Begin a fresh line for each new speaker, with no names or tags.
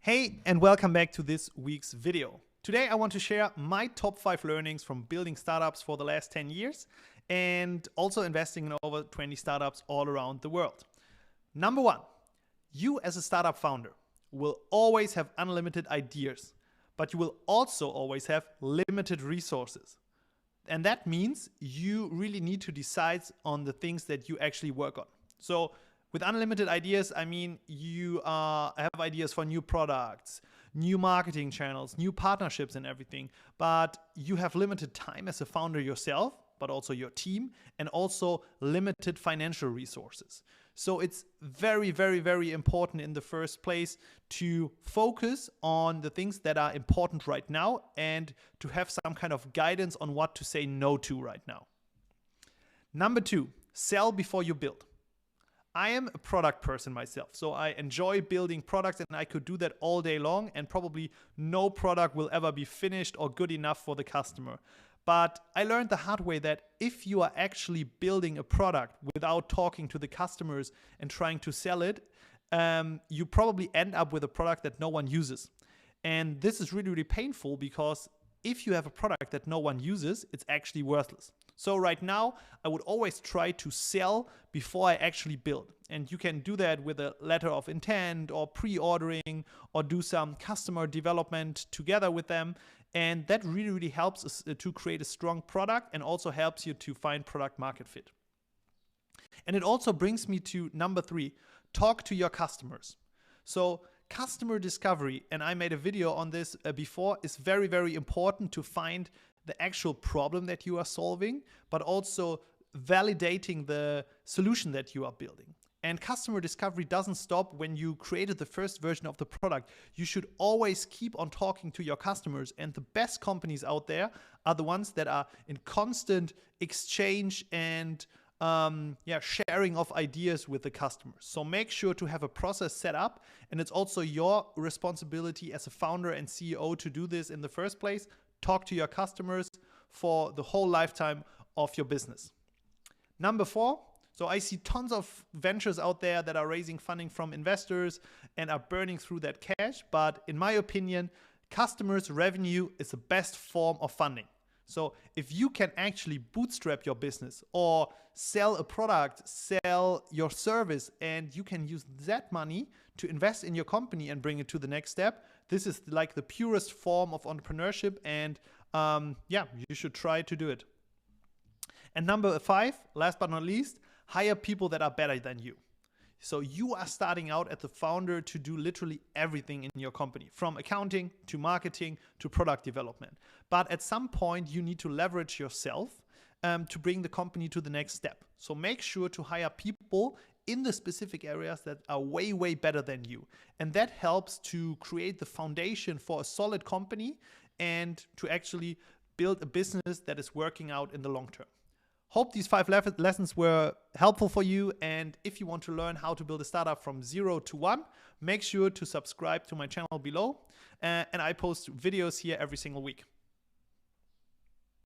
Hey, and welcome back to this week's video. Today I want to share my top 5 learnings from building startups for the last 10 years and also investing in over 20 startups all around the world. Number 1, you as a startup founder will always have unlimited ideas, but you will also always have limited resources. And that means you really need to decide on the things that you actually work on. So with unlimited ideas, I mean you have ideas for new products, new marketing channels, new partnerships and everything, but you have limited time as a founder yourself, but also your team, and also limited financial resources. So it's very, very, very important in the first place to focus on the things that are important right now and to have some kind of guidance on what to say no to right now. Number 2, sell before you build. I am a product person myself, so I enjoy building products and I could do that all day long, and probably no product will ever be finished or good enough for the customer. But I learned the hard way that if you are actually building a product without talking to the customers and trying to sell it, you probably end up with a product that no one uses. And this is really, really painful because if you have a product that no one uses, it's actually worthless. So right now, I would always try to sell before I actually build. And you can do that with a letter of intent or pre-ordering or do some customer development together with them. And that really, really helps us to create a strong product and also helps you to find product market fit. And it also brings me to number 3, talk to your customers. So customer discovery, and I made a video on this before, is very, very important to find the actual problem that you are solving, but also validating the solution that you are building. And customer discovery doesn't stop when you created the first version of the product. You should always keep on talking to your customers, and the best companies out there are the ones that are in constant exchange and sharing of ideas with the customers. So make sure to have a process set up, and it's also your responsibility as a founder and CEO to do this in the first place. Talk to your customers for the whole lifetime of your business. Number 4, so I see tons of ventures out there that are raising funding from investors and are burning through that cash. But in my opinion, customers' revenue is the best form of funding. So if you can actually bootstrap your business or sell a product, sell your service, and you can use that money to invest in your company and bring it to the next step, this is like the purest form of entrepreneurship, and you should try to do it. And number 5, last but not least, hire people that are better than you. So you are starting out as the founder to do literally everything in your company, from accounting to marketing to product development. But at some point, you need to leverage yourself to bring the company to the next step. So make sure to hire people in the specific areas that are way, way better than you. And that helps to create the foundation for a solid company and to actually build a business that is working out in the long term. Hope these 5 lessons were helpful for you. And if you want to learn how to build a startup from 0 to 1, make sure to subscribe to my channel below. And I post videos here every single week.